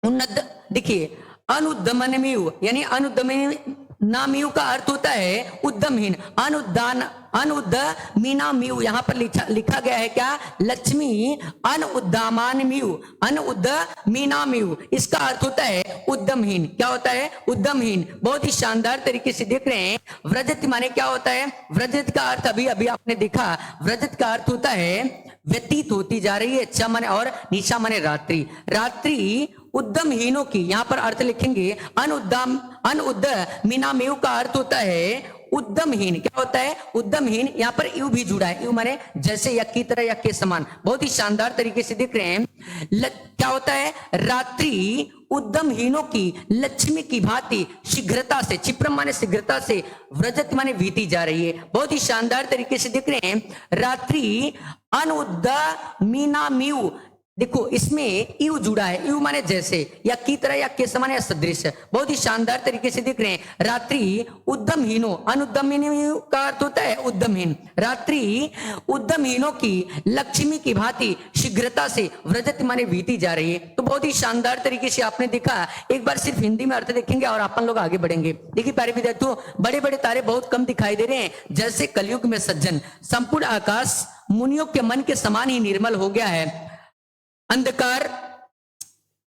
उन्नत, देखिए अनुद्दमनमीयु यानी अनुद्दमनीनामीयु का अर्थ होता है उद्यमहीन। अनुद्दान अनुद्दमीनामीयु, यहां पर लिखा गया है क्या? लक्ष्मी अनुद्दामानमीयु, अनुद्दमीनामीयु, इसका अर्थ होता है उद्यमहीन। क्या होता है? उद्यमहीन। बहुत ही शानदार तरीके से देख रहे हैं। व्रजत माने क्या होता है? व्रजत का अर्थ अभी अभी आपने देखा, व्रजत का अर्थ होता है व्यतीत होती जा रही है, च माने और, निशा माने रात्रि। रात्रि उद्यमहीनों की, यहां पर अर्थ लिखेंगे अनुद्दमीनामेव का अर्थ होता है उद्यमहीन। क्या होता है? उद्यमहीन। यहां पर यू भी जुड़ा है, यू माने जैसे या की तरह या के समान। बहुत ही शानदार तरीके से दिख रहे हैं। क्या होता है? रात्रि उद्यमहीनों की लक्ष्मी की भांति शीघ्रता से, क्षिप्रम माने शीघ्रता से, व्रजत माने बीती जा रही है। बहुत ही शानदार तरीके से दिख रहे हैं। रात्रि अनुद्दमीनामीव, देखो इसमें यू जुड़ा है, यू माने जैसे या की तरह या के समान या सदृश। बहुत ही शानदार तरीके से दिख रहे हैं। रात्रि उद्यमहीनों, अनुद्यमीनों का अर्थ होता है उद्यमहीन। रात्रि उद्यमहीनों की लक्ष्मी की भांति शीघ्रता से, व्रजत माने बीती जा रही है। तो बहुत ही शानदार तरीके से आपने देखा। एक बार सिर्फ हिंदी में अर्थ देखेंगे और अपन लोग आगे बढ़ेंगे। देखिए प्यारे विद्यार्थियों, बड़े बड़े तारे बहुत कम दिखाई दे रहे हैं, जैसे कलयुग में सज्जन। संपूर्ण आकाश मुनियों के मन के समान ही निर्मल हो गया है। अंधकार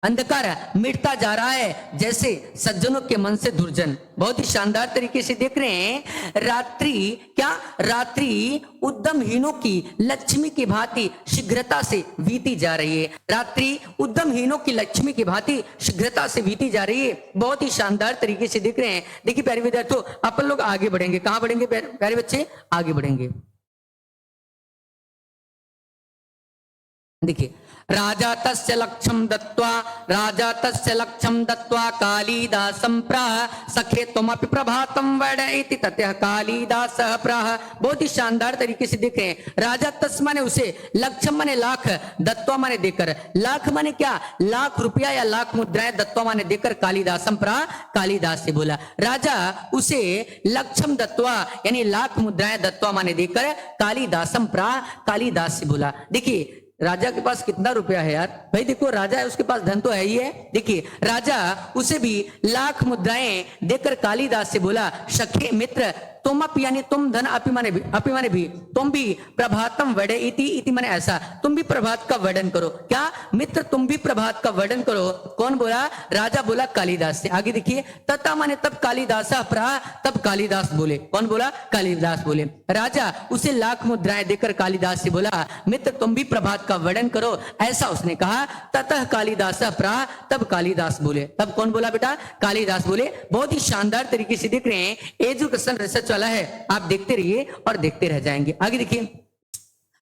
अंधकार मिटता जा रहा है जैसे सज्जनों के मन से दुर्जन। बहुत ही शानदार तरीके से देख रहे हैं। रात्रि क्या? रात्रि उद्यमहीनों की लक्ष्मी की भांति शीघ्रता से बीती जा रही है। रात्रि उद्यमहीनों की लक्ष्मी की भांति शीघ्रता से बीती जा रही है। बहुत ही शानदार तरीके से देख रहे हैं। देखिए प्यारे विद्यार्थियों, अपन लोग आगे बढ़ेंगे। कहां बढ़ेंगे प्यारे बच्चे? आगे बढ़ेंगे। देखिए, राजा तस्य लक्ष्यम दत्वा, राजा तस्य लक्ष्यम दत्वा कालिदासं प्राह सखे तुमपि प्रभातम वड इति ततः कालिदासः प्राह। बहुत ही शानदार तरीके से देख रहे हैं। राजा तस् माने उसे, लक्ष्यम माने लाख, दत्वा माने देकर। लाख माने क्या? लाख रुपया या लाख मुद्राएं दत्वा माने देकर कालिदासं प्राह, कालिदास से बोला। राजा उसे लक्ष्यम दत्वा यानी लाख मुद्राएं दत्वा माने देकर कालिदासं प्राह, कालिदास से बोला। देखिए राजा के पास कितना रुपया है यार भाई? देखो राजा है, उसके पास धन तो है ही है। देखिए राजा उसे भी लाख मुद्राएं देकर कालिदास से बोला, सखे मित्र तुम अप यानी तुम धन, अपि माने भी, तुम भी प्रभातम वडे इति, इति माने ऐसा, तुम भी प्रभात का वर्णन करो। क्या मित्र? तुम भी प्रभात का वर्णन करो। कौन बोला? राजा बोला कालिदास से। आगे देखिए, तथा माने तब कालिदास प्राह, तब कालिदास बोले। कौन बोला? कालिदास बोले। राजा उसे लाख मुद्राएं देकर कालिदास से बोला, मित्र तुम भी प्रभात का वर्णन करो, ऐसा उसने कहा। ततः कालिदास प्राह, तब कालिदास बोले। तब कौन बोला बेटा? कालिदास बोले। बहुत ही शानदार तरीके से देख रहे हैं। एजुकेशन रिसर्च वाला है, आप देखते रहिए और देखते रह जाएंगे। आगे देखिए,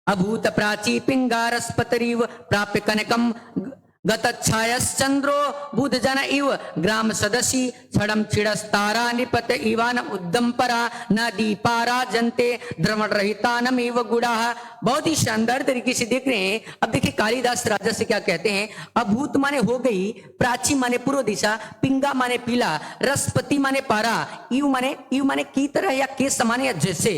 अभूत प्राची पिंगारस्पतरीव प्राप्य कनकम गतच्छायश्चंद्रो बुध जन इव ग्राम सदसी छड़म छिड़स्तारा निपत इवानम उद्दम परा न दीपारा जनते द्रवण रहितानम इव गुड़ा। बहुत ही शानदार तरीके से देख रहे हैं। अब देखिए कालिदास राजा से क्या कहते हैं। अभूत माने हो गई, प्राची माने पूर्व दिशा, पिंगा माने पीला, रसपति माने पारा, इव माने की तरह या के समान या जैसे,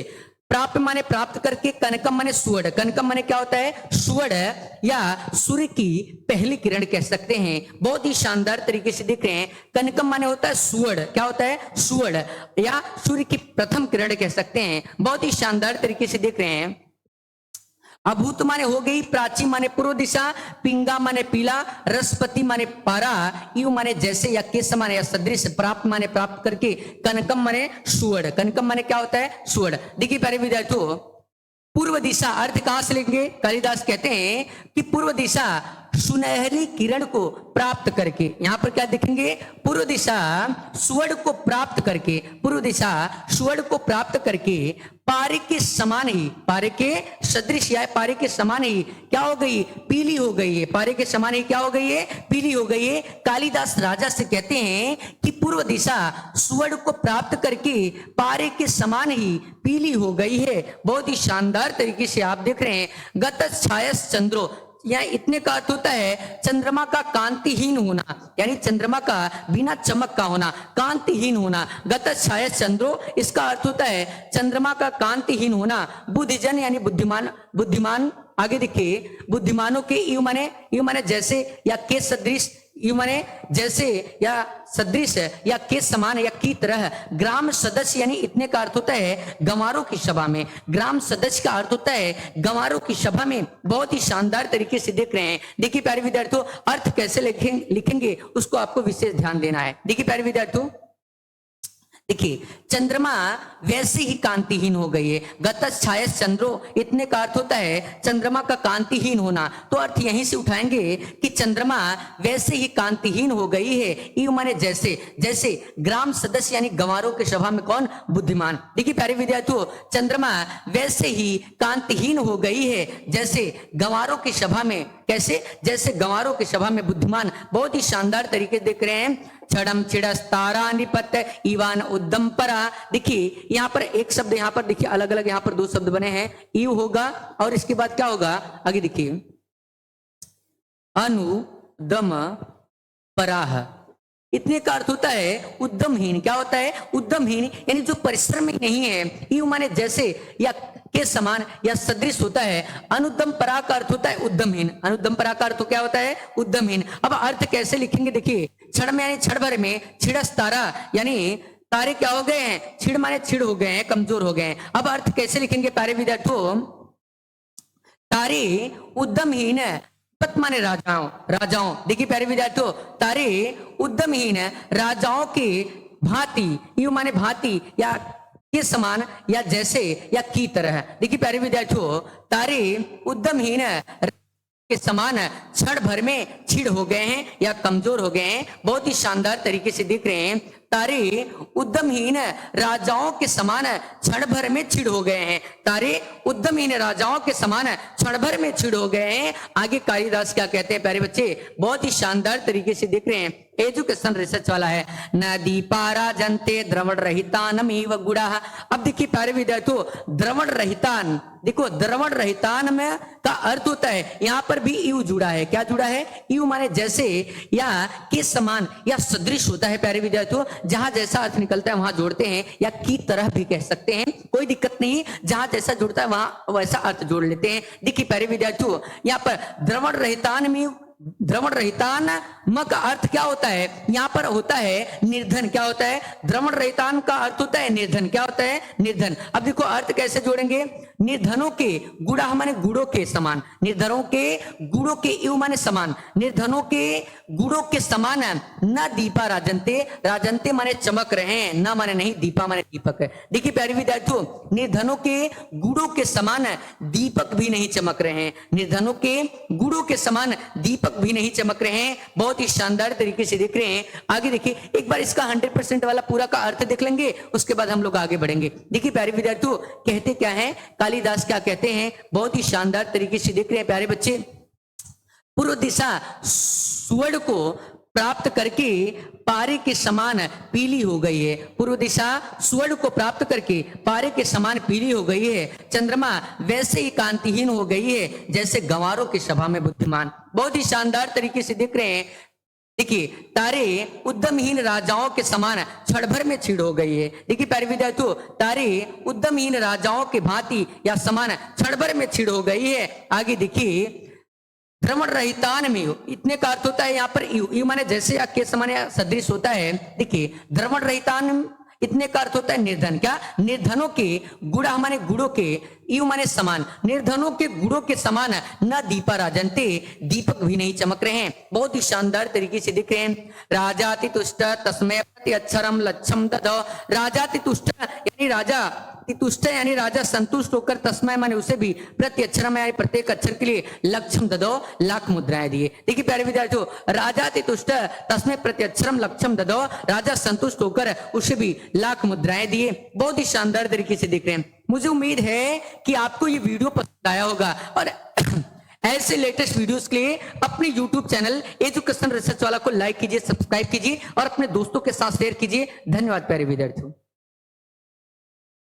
प्राप्त माने प्राप्त करके, कनकम माने सुवर्ण। कनकम माने क्या होता है? सुवर्ण या सूर्य की पहली किरण कह सकते हैं। बहुत ही शानदार तरीके से दिख रहे हैं। कनकम माने होता है सुवर्ण। क्या होता है? सुवर्ण या सूर्य की प्रथम किरण कह सकते हैं। बहुत ही शानदार तरीके से दिख रहे हैं। अभूत माने हो गई, प्राची माने पूर्व दिशा, पिंगा माने पीला, रसपति माने पारा, यू माने जैसे, या केस माने या सदृश, प्राप्त माने प्राप्त करके, कनकम माने सुवर्ण। कनकम माने क्या होता है? सुवर्ण। देखिए प्यारे विद्यार्थियों, पूर्व दिशा अर्थ कहां से लेंगे? कालिदास कहते हैं कि पूर्व दिशा सुनहरी किरण को प्राप्त करके, यहां पर क्या देखेंगे? पूर्व दिशा स्वर्ण को प्राप्त करके, पूर्व दिशा स्वर्ण को प्राप्त करके पारे के समान ही, पारे के सदृश या पारे के समान ही क्या हो गई? पीली हो गई है। पारे के समान ही क्या हो गई है? पीली हो गई है। कालिदास राजा से कहते हैं कि पूर्व दिशा स्वर्ण को प्राप्त करके पारे के समान ही पीली हो गई है। बहुत ही शानदार तरीके से आप देख रहे हैं। गत छायस चंद्रो, यहाँ इतने का अर्थ होता है चंद्रमा का कांतिहीन होना, यानी चंद्रमा का बिना चमक का होना, कांतिहीन होना। गत छाया चंद्रो, इसका अर्थ होता है चंद्रमा का कांतिहीन होना। बुद्धिजन यानी बुद्धिमान, बुद्धिमान आगे देखिए, बुद्धिमानों के यू माने जैसे या के सदृश, यू माने जैसे या सदृश या के समान या की तरह। ग्राम सदस्य यानी इतने का अर्थ होता है गंवारों की सभा में। ग्राम सदस्य का अर्थ होता है गंवारों की सभा में। बहुत ही शानदार तरीके से देख रहे हैं। देखिए प्यारे विद्यार्थियों, अर्थ कैसे लिखेंगे उसको आपको विशेष ध्यान देना है। देखिए प्यारे विद्यार्थियों, देखिए चंद्रमा वैसे ही कांतिहीन हो गई है। गतस छायस चंद्रो, इतने का अर्थ होता है चंद्रमा का कांतिहीन होना। तो अर्थ यहीं से उठाएंगे कि चंद्रमा वैसे ही कांतिहीन हो गई है। यू माने जैसे, जैसे ग्राम सदस्य यानी गंवारों के सभा में कौन? बुद्धिमान। देखिए प्यारे विद्यार्थियों, चंद्रमा वैसे ही कांतिहीन हो गई है जैसे गंवारों की सभा में, कैसे? जैसे गंवारों की सभा में बुद्धिमान। बहुत ही शानदार तरीके देख रहे हैं। छड़म छिड़स तारा निपत इवान उद्दम परा। देखिए यहां पर एक शब्द, यहां पर देखिए अलग अलग यहां पर दो शब्द बने हैं। यू होगा और इसके बाद क्या होगा? आगे देखिए अनुदम पराह, इतने का अर्थ होता है उद्यमहीन। क्या होता है? उद्यमहीन, यानी जो परिश्रम नहीं है। यू माने जैसे या के समान या सदृश होता है। अनुद्यम परा का अर्थ होता है उद्यमहीन। अनुद्यम परा का अर्थ क्या होता है? उद्यमहीन। अब अर्थ कैसे लिखेंगे? देखिए क्षण में यानी क्षण भर में, छिड़स तारा यानी तारे क्या हो गए हैं? छिड़ माने छिड़ हो गए हैं, कमजोर हो गए हैं। अब अर्थ कैसे लिखेंगे प्यारे विद्यार्थियों? तारे उद्यमहीन, पत माने राजाओं, राजाओं। देखिए प्यारे विद्यार्थियों, तारे उद्यमहीन राजाओं के भांति, यू माने भांति या के समान या जैसे या की तरह। देखिए प्यारे विद्यार्थियों, तारे उद्यमहीन के समान क्षण भर में छिड़ हो गए हैं या कमजोर हो गए हैं। बहुत ही शानदार तरीके से देख रहे हैं। तारे उद्यमहीन राजाओं के समान क्षण भर में छिड़ हो गए हैं। तारे उद्यमहीन राजाओं के समान क्षण भर में छिड़ हो गए हैं। आगे कालिदास क्या कहते हैं प्यारे बच्चे? बहुत ही शानदार तरीके से देख रहे हैं। एजुकेशन रिसर्च वाला है। नदी पारा जनते द्रवण रहितान व गुड़ा। अब देखिए प्यारे विद्यार्थियों, द्रवण रहितान, देखो द्रवण रहितान में का अर्थ होता है, यहां पर भी यू जुड़ा है। क्या जुड़ा है? यू माने जैसे या के समान या सदृश होता है प्यारे विद्यार्थियों। जहां जैसा अर्थ निकलता है वहां जोड़ते हैं, या की तरह भी कह सकते हैं, कोई दिक्कत नहीं। जहां जैसा जुड़ता है वहां वैसा अर्थ जोड़ लेते हैं। देखिए प्यारे विद्यार्थियों, यहाँ पर द्रवण रहितान में, द्रवण रहितान म का अर्थ क्या होता है? यहां पर होता है निर्धन। क्या होता है? द्रवण रहितान का अर्थ होता है निर्धन। क्या होता है? निर्धन। अब देखो अर्थ कैसे जोड़ेंगे? निर्धनों के, गुड़ा माने गुड़ों के समान, निर्धनों के गुड़ों के, यू माने समान, निर्धनों के गुड़ों के समान न दीपा राजनते, राजनते माने चमक रहे हैं, न माने नहीं, दीपा माने दीपक है। देखिए प्यारे विद्यार्थियों, निर्धनों के गुड़ों के समान दीपक भी नहीं चमक रहे हैं। निर्धनों के गुड़ों के समान दीपक भी नहीं चमक रहे हैं। बहुत ही शानदार तरीके से देख रहे हैं। आगे देखिए एक बार इसका 100% वाला पूरा का अर्थ देख लेंगे, उसके बाद हम लोग आगे बढ़ेंगे। देखिए प्यारे विद्यार्थियों, कहते क्या है कालिदास, क्या कहते हैं? बहुत ही शानदार तरीके से देख रहे हैं प्यारे बच्चे। पूर्व दिशा स्वर्ण को प्राप्त करके पारे के समान पीली हो गई है। पूर्व दिशा स्वर्ण को प्राप्त करके पारे के समान पीली हो गई है। चंद्रमा वैसे ही कांतिहीन हो गई है जैसे गंवारों की सभा में बुद्धिमान। बहुत ही शानदार तरीके से देख रहे हैं। देखिए तारे उद्यमहीन राजाओं के समान क्षण भर में छिड़ हो गई है। देखिए प्यारे विद्यार्थियों, तारे उद्यमहीन राजाओं के भांति या समान क्षण भर में छिड़ हो गई है। आगे देखिए द्रवण रहितान में, इतने का अर्थ होता है यहाँ पर यू माने जैसे या के समान या सदृश होता है। देखिए द्रवण रहितान, इतने का अर्थ होता है निर्धन। क्या? निर्धनों के, गुड़ा माने गुड़ों के, यू माने समान, निर्धनों के गुड़ों के समान न दीपा राजनते, दीपक भी नहीं चमक रहे हैं। बहुत ही शानदार तरीके से दिख रहे हैं। राजाति तुष्ट तस्मै प्रति अक्षरम लक्षम ददौ। राजाति तुष्ट यानी राजा, तुष्ट यानी राजा संतुष्ट होकर, तस्मै माने उसे भी, प्रति अक्षरम यानी प्रत्येक अक्षर के लिए, लक्षम ददौ लाख मुद्राएं दिए। देखिए प्यारे विद्यार्थियों, राजा तुष्ट तस्मै प्रति अक्षरम लक्षम ददौ, राजा संतुष्ट होकर उसे भी लाख मुद्राएं दिए। बहुत ही शानदार तरीके से दिख रहे हैं। मुझे उम्मीद है कि आपको ये वीडियो पसंद आया होगा और ऐसे लेटेस्ट वीडियोस के लिए अपने YouTube चैनल एजुकेशन रिसर्च वाला को लाइक कीजिए, सब्सक्राइब कीजिए और अपने दोस्तों के साथ शेयर कीजिए। धन्यवाद प्यारे विद्यार्थियों।